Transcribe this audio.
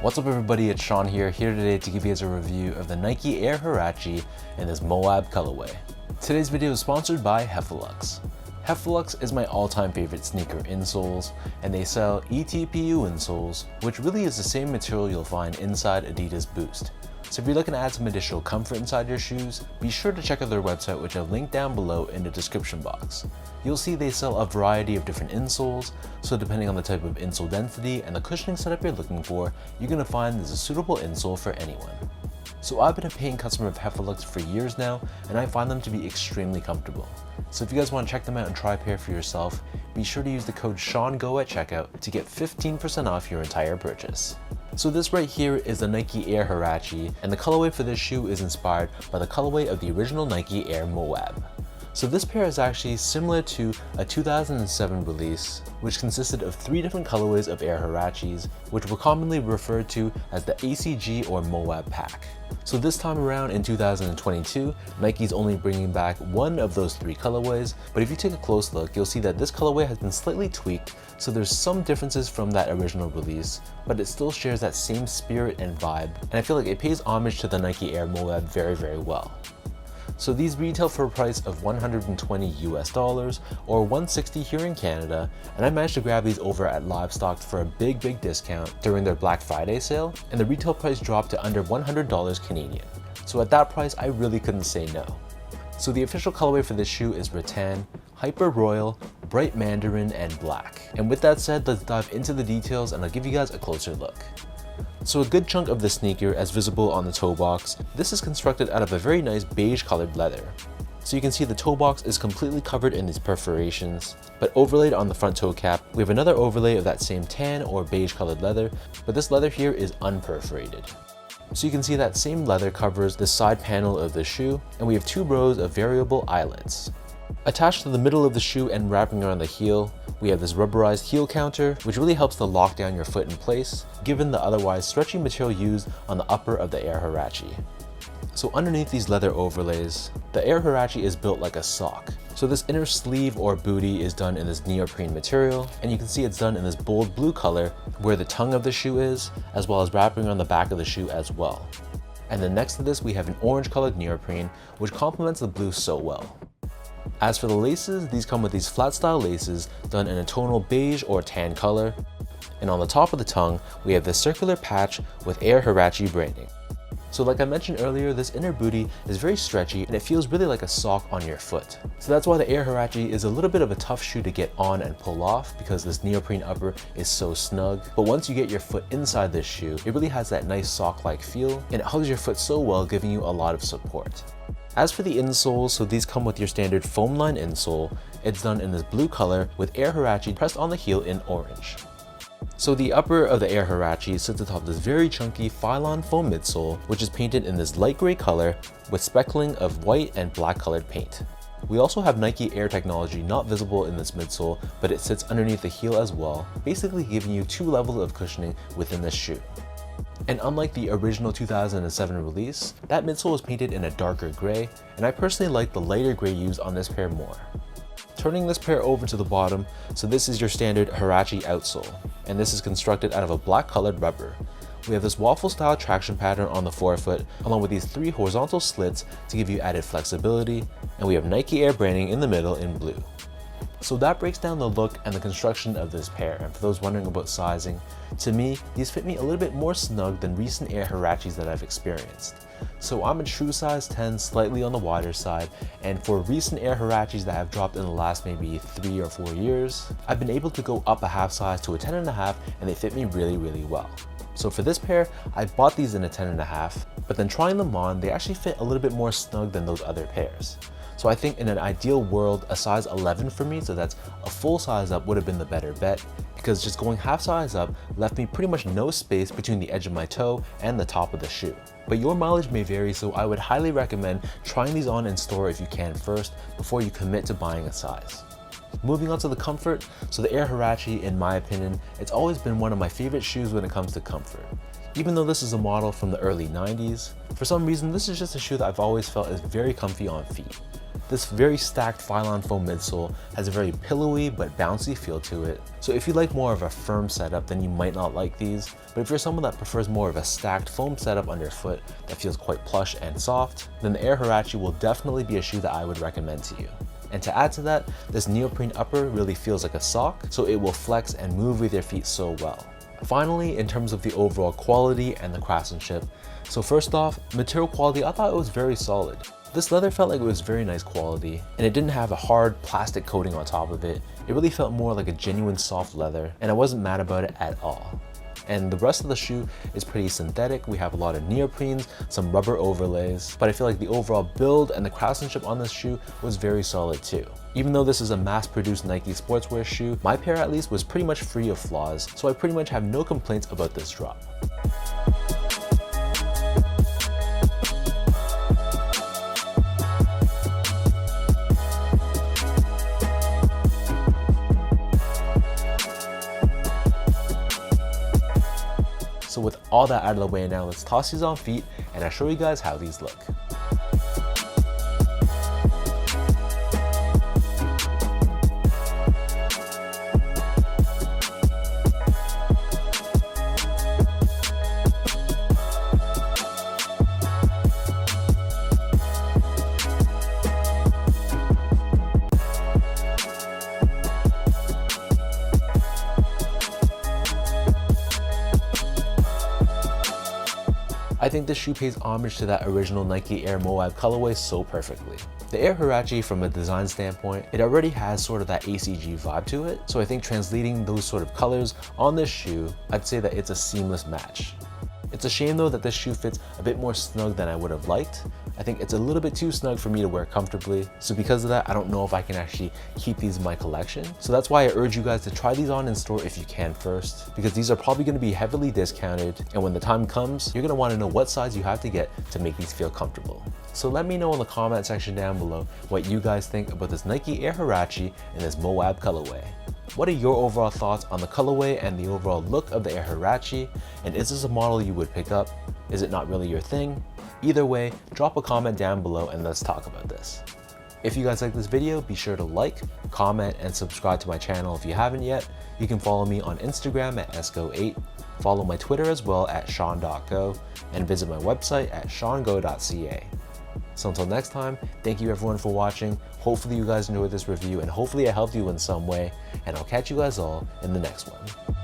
What's up everybody, it's Sean here today to give you guys a review of the Nike Air Huarache in this Mowabb colorway. Today's video is sponsored by Heffelux. Heffelux is my all-time favorite sneaker insoles, and they sell ETPU insoles, which really is the same material you'll find inside Adidas Boost. So if you're looking to add some additional comfort inside your shoes, be sure to check out their website, which I've linked down below in the description box. You'll see they sell a variety of different insoles, so depending on the type of insole density and the cushioning setup you're looking for, you're going to find there's a suitable insole for anyone. So I've been a paying customer of Heffelux for years now, and I find them to be extremely comfortable. So if you guys want to check them out and try a pair for yourself, be sure to use the code SEANGO at checkout to get 15% off your entire purchase. So this right here is the Nike Air Huarache, and the colorway for this shoe is inspired by the colorway of the original Nike Air Mowabb. So this pair is actually similar to a 2007 release, which consisted of 3 different colorways of Air Huaraches, which were commonly referred to as the ACG or Mowabb pack. So this time around in 2022, Nike's only bringing back one of those 3 colorways, but if you take a close look, you'll see that this colorway has been slightly tweaked, so there's some differences from that original release, but it still shares that same spirit and vibe, and I feel like it pays homage to the Nike Air Mowabb very well. So these retail for a price of $120 US or $160 here in Canada, and I managed to grab these over at Livestock for a big discount during their Black Friday sale, and the retail price dropped to under $100 Canadian. So at that price, I really couldn't say no. So the official colorway for this shoe is rattan, hyper royal, bright mandarin, and black. And with that said, let's dive into the details and I'll give you guys a closer look. So a good chunk of the sneaker, as visible on the toe box, this is constructed out of a very nice beige colored leather. So you can see the toe box is completely covered in these perforations, but overlaid on the front toe cap, we have another overlay of that same tan or beige colored leather, but this leather here is unperforated. So you can see that same leather covers the side panel of the shoe, and we have 2 rows of variable eyelets. Attached to the middle of the shoe and wrapping around the heel, we have this rubberized heel counter, which really helps to lock down your foot in place, given the otherwise stretchy material used on the upper of the Air Huarache. So underneath these leather overlays, the Air Huarache is built like a sock. So this inner sleeve or booty is done in this neoprene material, and you can see it's done in this bold blue color where the tongue of the shoe is, as well as wrapping around the back of the shoe as well. And then next to this, we have an orange colored neoprene, which complements the blue so well. As for the laces, these come with these flat style laces done in a tonal beige or tan color. And on the top of the tongue, we have this circular patch with Air Huarache branding. So like I mentioned earlier, this inner booty is very stretchy and it feels really like a sock on your foot. So that's why the Air Huarache is a little bit of a tough shoe to get on and pull off, because this neoprene upper is so snug. But once you get your foot inside this shoe, it really has that nice sock-like feel, and it hugs your foot so well, giving you a lot of support. As for the insoles, so these come with your standard foam line insole. It's done in this blue color with Air Huarache pressed on the heel in orange. So the upper of the Air Huarache sits atop this very chunky Phylon foam midsole, which is painted in this light gray color with speckling of white and black colored paint. We also have Nike Air technology not visible in this midsole, but it sits underneath the heel as well, basically giving you 2 levels of cushioning within this shoe. And unlike the original 2007 release, that midsole was painted in a darker gray, and I personally like the lighter gray used on this pair more. Turning this pair over to the bottom, so this is your standard Huarache outsole, and this is constructed out of a black colored rubber. We have this waffle style traction pattern on the forefoot, along with these 3 horizontal slits to give you added flexibility, and we have Nike Air branding in the middle in blue. So that breaks down the look and the construction of this pair, and for those wondering about sizing, to me, these fit me a little bit more snug than recent Air Huaraches that I've experienced. So I'm a true size 10, slightly on the wider side, and for recent Air Huaraches that have dropped in the last maybe 3 or 4 years, I've been able to go up a half size to a 10.5, and they fit me really well. So for this pair, I bought these in a 10.5, but then trying them on, they actually fit a little bit more snug than those other pairs. So I think in an ideal world, a size 11 for me, so that's a full size up, would have been the better bet, because just going half size up left me pretty much no space between the edge of my toe and the top of the shoe. But your mileage may vary, so I would highly recommend trying these on in store if you can first, before you commit to buying a size. Moving on to the comfort, so the Air Huarache, in my opinion, it's always been one of my favorite shoes when it comes to comfort. Even though this is a model from the early 90s, for some reason this is just a shoe that I've always felt is very comfy on feet. This very stacked Phylon foam midsole has a very pillowy but bouncy feel to it. So if you like more of a firm setup, then you might not like these. But if you're someone that prefers more of a stacked foam setup underfoot that feels quite plush and soft, then the Air Huarache will definitely be a shoe that I would recommend to you. And to add to that, this neoprene upper really feels like a sock, so it will flex and move with your feet so well. Finally, in terms of the overall quality and the craftsmanship, so first off, material quality, I thought it was very solid. This leather felt like it was very nice quality, and it didn't have a hard plastic coating on top of it. It really felt more like a genuine soft leather, and I wasn't mad about it at all. And the rest of the shoe is pretty synthetic. We have a lot of neoprenes, some rubber overlays, but I feel like the overall build and the craftsmanship on this shoe was very solid too. Even though this is a mass-produced Nike sportswear shoe, my pair at least was pretty much free of flaws, so I pretty much have no complaints about this drop. So with all that out of the way now, let's toss these on feet and I'll show you guys how these look. I think this shoe pays homage to that original Nike Air Mowabb colorway so perfectly. The Air Huarache, from a design standpoint, it already has sort of that ACG vibe to it, so I think translating those sort of colors on this shoe, I'd say that it's a seamless match. It's a shame though that this shoe fits a bit more snug than I would have liked. I think it's a little bit too snug for me to wear comfortably, so because of that, I don't know if I can actually keep these in my collection. So that's why I urge you guys to try these on in store if you can first, because these are probably going to be heavily discounted, and when the time comes, you're going to want to know what size you have to get to make these feel comfortable. So let me know in the comment section down below what you guys think about this Nike Air Huarache and this Mowabb colorway. What are your overall thoughts on the colorway and the overall look of the Air Huarache? And is this a model you would pick up? Is it not really your thing? Either way, drop a comment down below and let's talk about this. If you guys like this video, be sure to like, comment, and subscribe to my channel if you haven't yet. You can follow me on Instagram at esco8, follow my Twitter as well at sean.go, and visit my website at seango.ca. So until next time, thank you everyone for watching. Hopefully you guys enjoyed this review and hopefully I helped you in some way, and I'll catch you guys all in the next one.